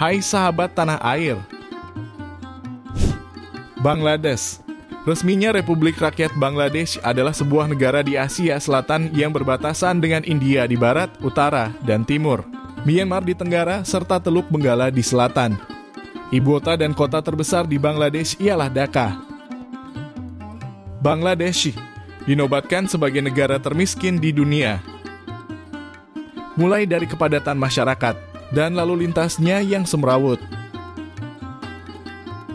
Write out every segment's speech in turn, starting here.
Hai sahabat tanah air. Bangladesh. Resminya Republik Rakyat Bangladesh adalah sebuah negara di Asia Selatan yang berbatasan dengan India di barat, utara, dan timur, Myanmar di tenggara, serta Teluk Benggala di selatan. Ibukota dan kota terbesar di Bangladesh ialah Dhaka. Bangladesh dinobatkan sebagai negara termiskin di dunia. Mulai dari kepadatan masyarakat dan lalu lintasnya yang semrawut.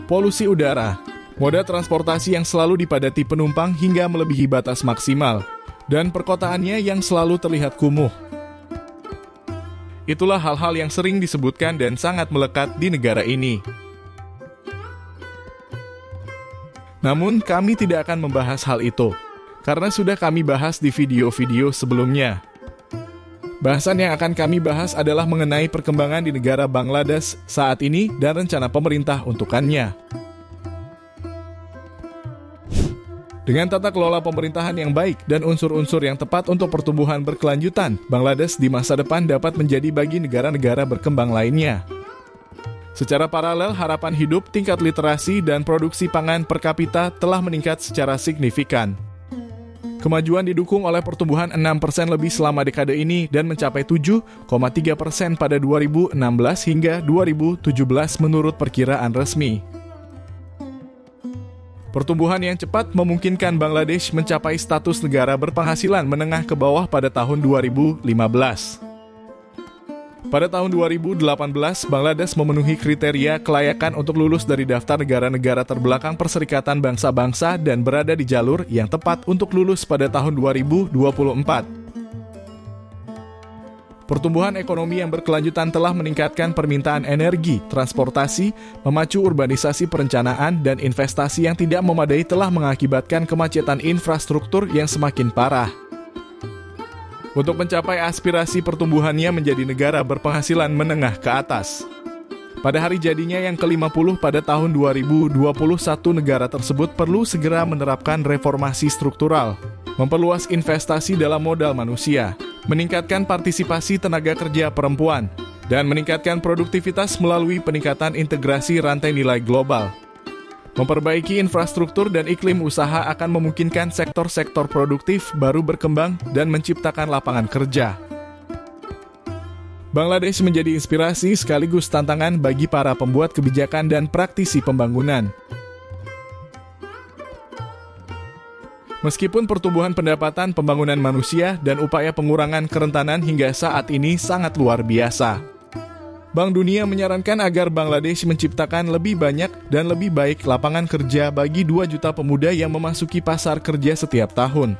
Polusi udara, moda transportasi yang selalu dipadati penumpang hingga melebihi batas maksimal, dan perkotaannya yang selalu terlihat kumuh. Itulah hal-hal yang sering disebutkan dan sangat melekat di negara ini. Namun, kami tidak akan membahas hal itu, karena sudah kami bahas di video-video sebelumnya. Bahasan yang akan kami bahas adalah mengenai perkembangan di negara Bangladesh saat ini dan rencana pemerintah untukannya. Dengan tata kelola pemerintahan yang baik dan unsur-unsur yang tepat untuk pertumbuhan berkelanjutan, Bangladesh di masa depan dapat menjadi bagi negara-negara berkembang lainnya. Secara paralel, harapan hidup, tingkat literasi, dan produksi pangan per kapita telah meningkat secara signifikan. Kemajuan didukung oleh pertumbuhan 6% lebih selama dekade ini dan mencapai 7,3% pada 2016 hingga 2017 menurut perkiraan resmi. Pertumbuhan yang cepat memungkinkan Bangladesh mencapai status negara berpenghasilan menengah ke bawah pada tahun 2015. Pada tahun 2018, Bangladesh memenuhi kriteria kelayakan untuk lulus dari daftar negara-negara terbelakang Perserikatan Bangsa-Bangsa dan berada di jalur yang tepat untuk lulus pada tahun 2024. Pertumbuhan ekonomi yang berkelanjutan telah meningkatkan permintaan energi, transportasi, memacu urbanisasi perencanaan, dan investasi yang tidak memadai telah mengakibatkan kemacetan infrastruktur yang semakin parah. Untuk mencapai aspirasi pertumbuhannya menjadi negara berpenghasilan menengah ke atas. Pada hari jadinya yang ke-50 pada tahun 2021, negara tersebut perlu segera menerapkan reformasi struktural, memperluas investasi dalam modal manusia, meningkatkan partisipasi tenaga kerja perempuan, dan meningkatkan produktivitas melalui peningkatan integrasi rantai nilai global. Memperbaiki infrastruktur dan iklim usaha akan memungkinkan sektor-sektor produktif baru berkembang dan menciptakan lapangan kerja. Bangladesh menjadi inspirasi sekaligus tantangan bagi para pembuat kebijakan dan praktisi pembangunan. Meskipun pertumbuhan pendapatan pembangunan manusia dan upaya pengurangan kerentanan hingga saat ini sangat luar biasa, Bank Dunia menyarankan agar Bangladesh menciptakan lebih banyak dan lebih baik lapangan kerja bagi 2 juta pemuda yang memasuki pasar kerja setiap tahun.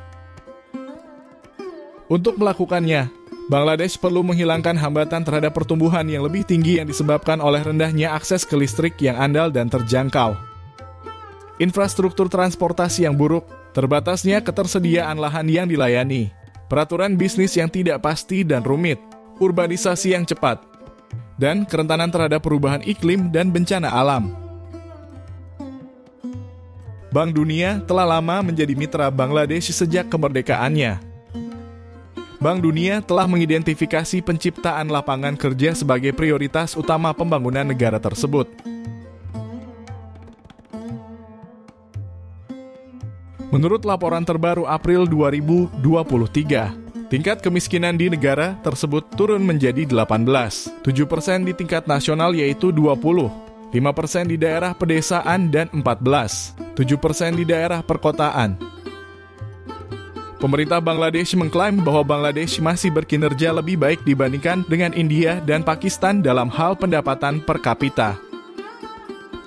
Untuk melakukannya, Bangladesh perlu menghilangkan hambatan terhadap pertumbuhan yang lebih tinggi yang disebabkan oleh rendahnya akses ke listrik yang andal dan terjangkau, infrastruktur transportasi yang buruk, terbatasnya ketersediaan lahan yang dilayani, peraturan bisnis yang tidak pasti dan rumit, urbanisasi yang cepat, dan kerentanan terhadap perubahan iklim dan bencana alam. Bank Dunia telah lama menjadi mitra Bangladesh sejak kemerdekaannya. Bank Dunia telah mengidentifikasi penciptaan lapangan kerja sebagai prioritas utama pembangunan negara tersebut. Menurut laporan terbaru April 2023, tingkat kemiskinan di negara tersebut turun menjadi 18, 7% di tingkat nasional yaitu 20, 5% di daerah pedesaan dan 14, 7% di daerah perkotaan. Pemerintah Bangladesh mengklaim bahwa Bangladesh masih berkinerja lebih baik dibandingkan dengan India dan Pakistan dalam hal pendapatan per kapita.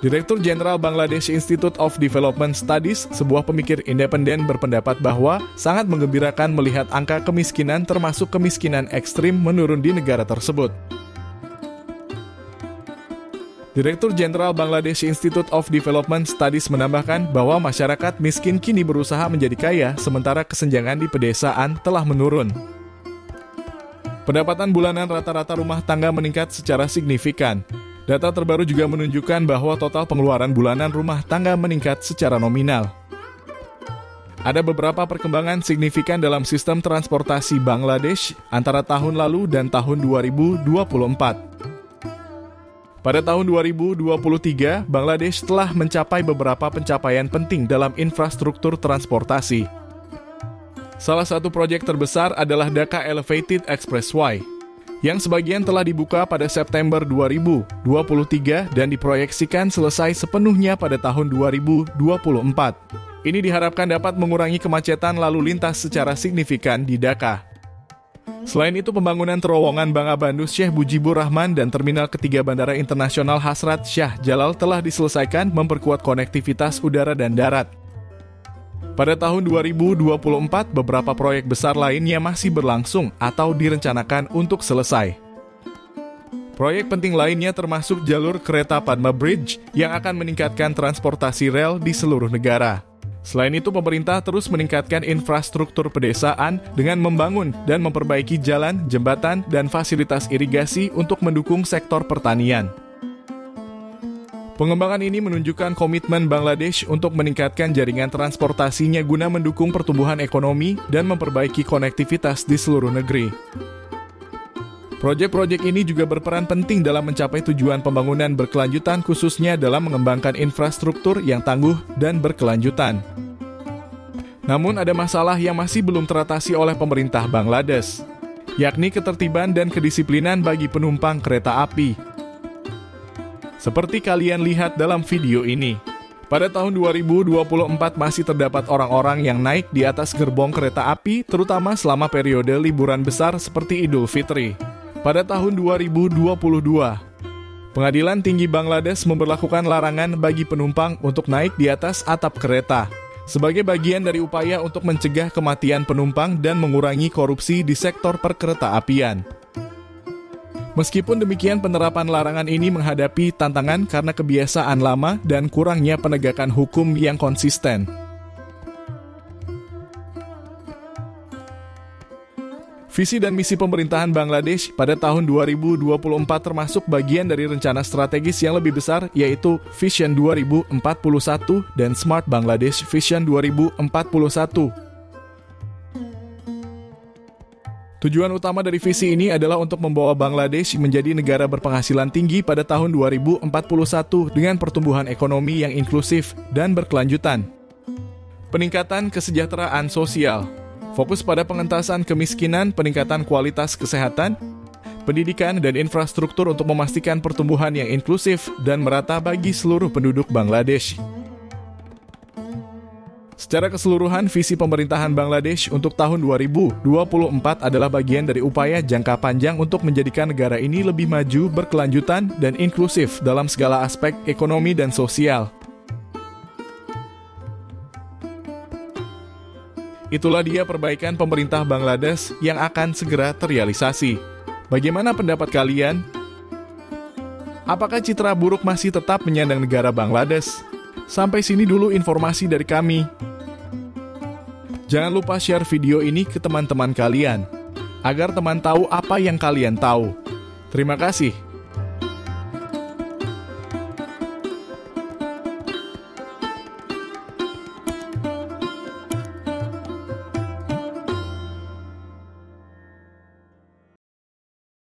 Direktur Jenderal Bangladesh Institute of Development Studies, sebuah pemikir independen, berpendapat bahwa sangat menggembirakan melihat angka kemiskinan termasuk kemiskinan ekstrim menurun di negara tersebut. Direktur Jenderal Bangladesh Institute of Development Studies menambahkan bahwa masyarakat miskin kini berusaha menjadi kaya, sementara kesenjangan di pedesaan telah menurun. Pendapatan bulanan rata-rata rumah tangga meningkat secara signifikan. Data terbaru juga menunjukkan bahwa total pengeluaran bulanan rumah tangga meningkat secara nominal. Ada beberapa perkembangan signifikan dalam sistem transportasi Bangladesh antara tahun lalu dan tahun 2024. Pada tahun 2023, Bangladesh telah mencapai beberapa pencapaian penting dalam infrastruktur transportasi. Salah satu proyek terbesar adalah Dhaka Elevated Expressway, yang sebagian telah dibuka pada September 2023 dan diproyeksikan selesai sepenuhnya pada tahun 2024. Ini diharapkan dapat mengurangi kemacetan lalu lintas secara signifikan di Dhaka. Selain itu, pembangunan terowongan Bangabandhu Sheikh Mujibur Rahman dan Terminal Ketiga Bandara Internasional Hasrat Shah Jalal telah diselesaikan memperkuat konektivitas udara dan darat. Pada tahun 2024, beberapa proyek besar lainnya masih berlangsung atau direncanakan untuk selesai. Proyek penting lainnya termasuk jalur kereta Padma Bridge yang akan meningkatkan transportasi rel di seluruh negara. Selain itu, pemerintah terus meningkatkan infrastruktur pedesaan dengan membangun dan memperbaiki jalan, jembatan, dan fasilitas irigasi untuk mendukung sektor pertanian. Pengembangan ini menunjukkan komitmen Bangladesh untuk meningkatkan jaringan transportasinya guna mendukung pertumbuhan ekonomi dan memperbaiki konektivitas di seluruh negeri. Proyek-proyek ini juga berperan penting dalam mencapai tujuan pembangunan berkelanjutan, khususnya dalam mengembangkan infrastruktur yang tangguh dan berkelanjutan. Namun ada masalah yang masih belum teratasi oleh pemerintah Bangladesh, yakni ketertiban dan kedisiplinan bagi penumpang kereta api. Seperti kalian lihat dalam video ini, pada tahun 2024 masih terdapat orang-orang yang naik di atas gerbong kereta api, terutama selama periode liburan besar seperti Idul Fitri. Pada tahun 2022, Pengadilan Tinggi Bangladesh memberlakukan larangan bagi penumpang untuk naik di atas atap kereta, sebagai bagian dari upaya untuk mencegah kematian penumpang dan mengurangi korupsi di sektor perkereta-apian. Meskipun demikian, penerapan larangan ini menghadapi tantangan karena kebiasaan lama dan kurangnya penegakan hukum yang konsisten. Visi dan misi pemerintahan Bangladesh pada tahun 2024 termasuk bagian dari rencana strategis yang lebih besar, yaitu Vision 2041 dan Smart Bangladesh Vision 2041. Tujuan utama dari visi ini adalah untuk membawa Bangladesh menjadi negara berpenghasilan tinggi pada tahun 2041 dengan pertumbuhan ekonomi yang inklusif dan berkelanjutan. Peningkatan kesejahteraan sosial, fokus pada pengentasan kemiskinan, peningkatan kualitas kesehatan, pendidikan, dan infrastruktur untuk memastikan pertumbuhan yang inklusif dan merata bagi seluruh penduduk Bangladesh. Secara keseluruhan, visi pemerintahan Bangladesh untuk tahun 2024 adalah bagian dari upaya jangka panjang untuk menjadikan negara ini lebih maju, berkelanjutan, dan inklusif dalam segala aspek ekonomi dan sosial. Itulah dia perbaikan pemerintah Bangladesh yang akan segera terrealisasi. Bagaimana pendapat kalian? Apakah citra buruk masih tetap menyandang negara Bangladesh? Sampai sini dulu informasi dari kami. Jangan lupa share video ini ke teman-teman kalian, agar teman tahu apa yang kalian tahu. Terima kasih.